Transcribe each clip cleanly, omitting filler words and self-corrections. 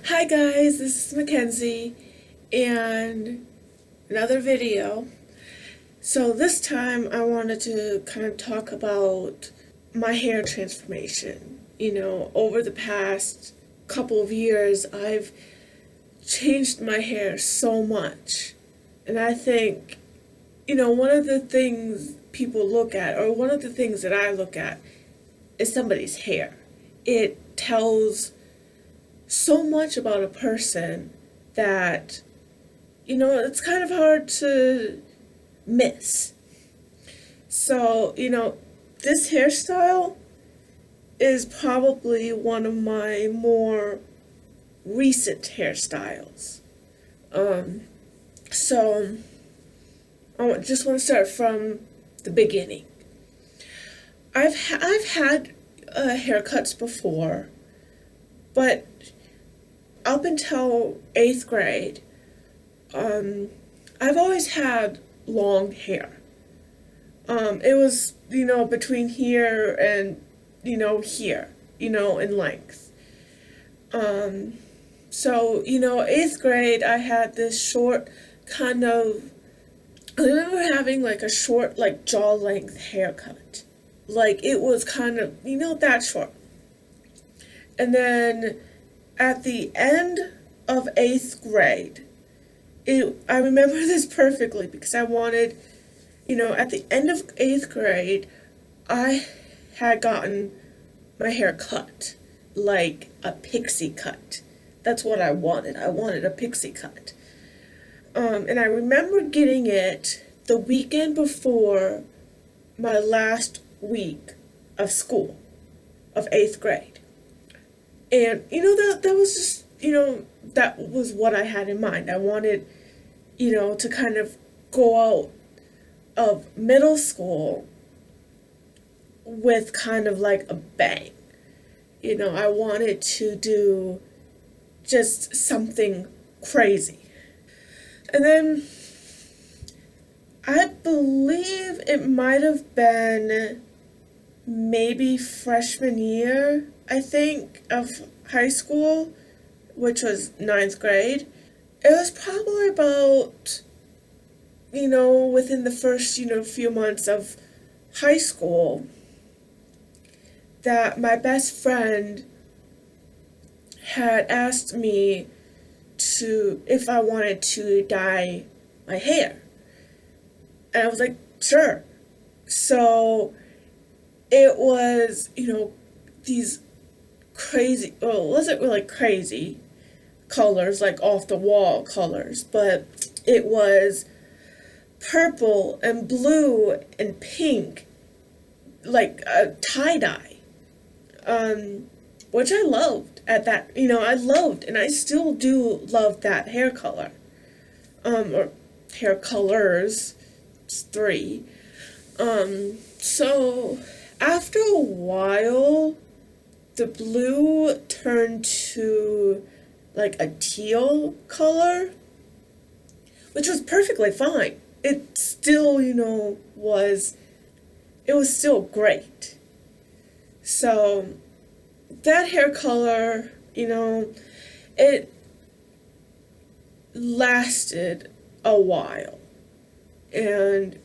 Hi guys, this is Mackenzie and another video. So this time I wanted to kind of talk about my hair transformation. Over the past couple of years I've changed my hair so much. And I think, one of the things people look at, or one of the things that I look at, is somebody's hair. It tells so much about a person that it's kind of hard to miss. So, this hairstyle is probably one of my more recent hairstyles. So I just want to start from the beginning. I've had haircuts before, but up until 8th grade, I've always had long hair. It was, between here and, here, in length. So, 8th grade, I had this short kind of, I remember having like a short, like jaw length haircut. Like it was kind of, that short. And then at the end of 8th grade, I remember this perfectly because I wanted, at the end of 8th grade, I had gotten my hair cut, like a pixie cut. That's what I wanted. I wanted a pixie cut. And I remember getting it the weekend before my last week of school, of 8th grade. And, that was just, that was what I had in mind. I wanted, to kind of go out of middle school with kind of like a bang. I wanted to do just something crazy. And then I believe it might have been maybe freshman year, I think, of high school, which was 9th grade. It was probably about, within the first, few months of high school that my best friend had asked me if I wanted to dye my hair. And I was like, sure. So it was, these crazy, well, it wasn't really crazy colors, like off the wall colors, but it was purple and blue and pink, like a tie dye, which I loved at that. I loved, and I still do love that hair color, or hair colors. It's three. So after a while, the blue turned to like a teal color, which was perfectly fine. It still, it was still great. So that hair color, it lasted a while. And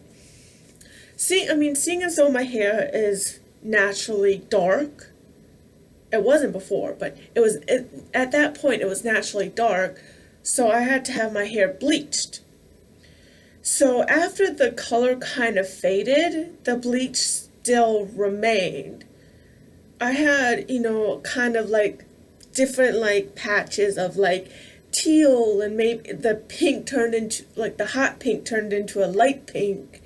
seeing as though my hair is naturally dark, it wasn't before, but at that point it was naturally dark, so I had to have my hair bleached. So after the color kind of faded, the bleach still remained. I had, kind of like different like patches of like teal, and maybe the pink turned into, like the hot pink turned into a light pink,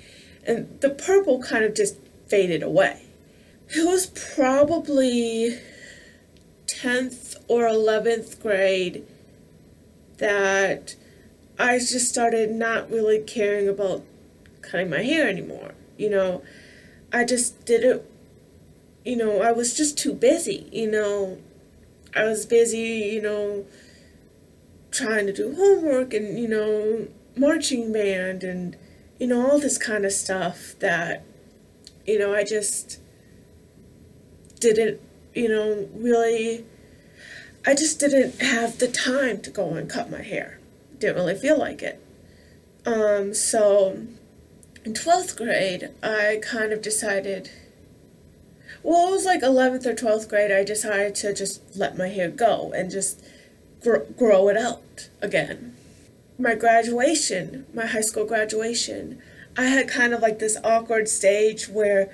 and the purple kind of just faded away. It was probably 10th or 11th grade that I just started not really caring about cutting my hair anymore. I just did it, I was just too busy, I was busy, trying to do homework and, marching band and, all this kind of stuff that, I just didn't, really I just didn't have the time to go and cut my hair. Didn't really feel like it. So in 12th grade, I kind of decided, well, it was like 11th or 12th grade, I decided to just let my hair go and just grow it out again. My graduation, my high school graduation, I had kind of like this awkward stage where,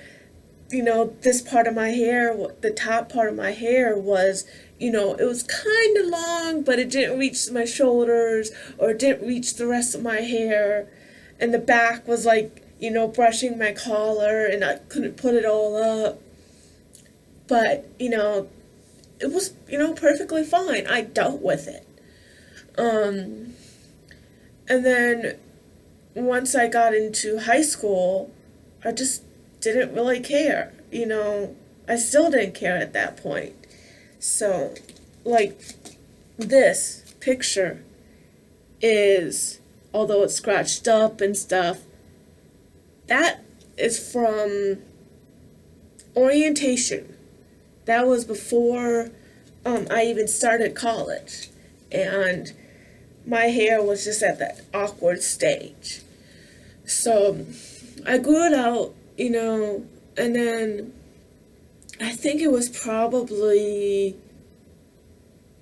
this part of my hair, the top part of my hair was, it was kind of long, but it didn't reach my shoulders or it didn't reach the rest of my hair. And the back was like, brushing my collar and I couldn't put it all up. But, it was, perfectly fine. I dealt with it. And then once I got into high school, I just didn't really care. I still didn't care at that point. So, like, this picture is, although it's scratched up and stuff, that is from orientation. That was before I even started college. And my hair was just at that awkward stage. So I grew it out, and then I think it was probably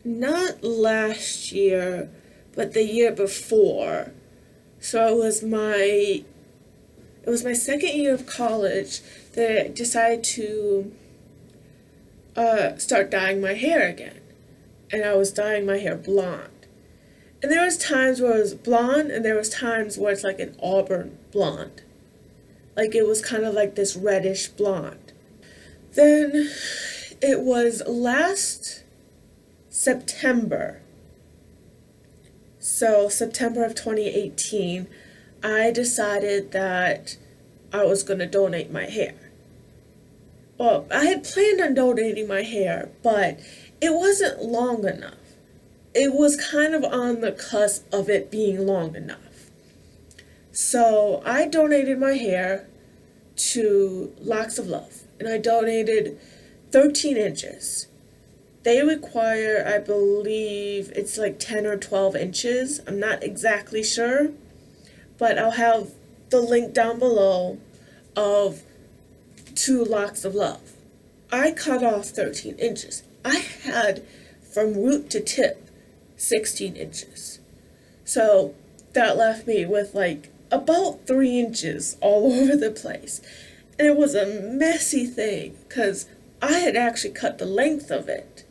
not last year, but the year before. So it was my second year of college that I decided to start dyeing my hair again. And I was dyeing my hair blonde. And there was times where it was blonde, and there was times where it's like an auburn blonde. Like it was kind of like this reddish blonde. Then it was last September. So September of 2018, I decided that I was going to donate my hair. Well, I had planned on donating my hair, but it wasn't long enough. It was kind of on the cusp of it being long enough. So I donated my hair to Locks of Love, and I donated 13 inches. They require, I believe, it's like 10 or 12 inches. I'm not exactly sure, but I'll have the link down below of To Locks of Love. I cut off 13 inches. I had from root to tip 16 inches. So that left me with like about 3 inches all over the place. And it was a messy thing because I had actually cut the length of it.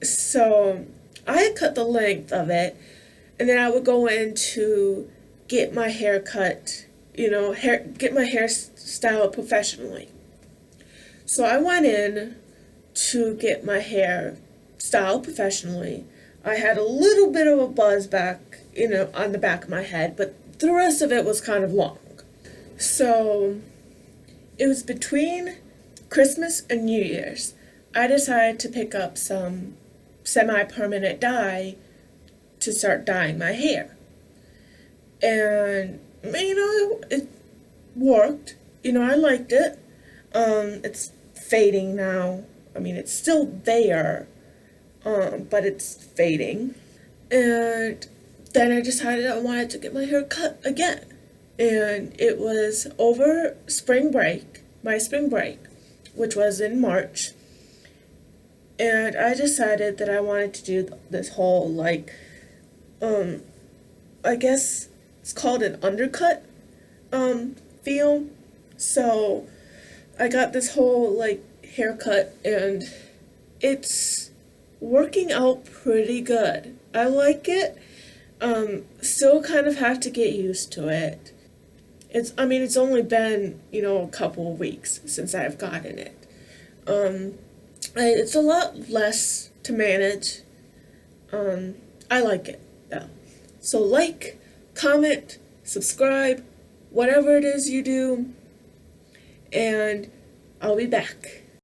So I had cut the length of it, and then I would go in to get my hair cut, get my hair styled professionally. So I went in to get my hair styled professionally. I had a little bit of a buzz back, on the back of my head, but the rest of it was kind of long. So it was between Christmas and New Year's. I decided to pick up some semi-permanent dye to start dyeing my hair. And, it worked. I liked it. It's fading now. It's still there, but it's fading. And then I decided I wanted to get my hair cut again. And it was over my spring break, which was in March. And I decided that I wanted to do this whole, I guess it's called an undercut, feel. So I got this whole, haircut, and it's working out pretty good. I like it. Still kind of have to get used to it. It's only been, a couple of weeks since I've gotten it. It's a lot less to manage. I like it, though. So comment, subscribe, whatever it is you do, and I'll be back.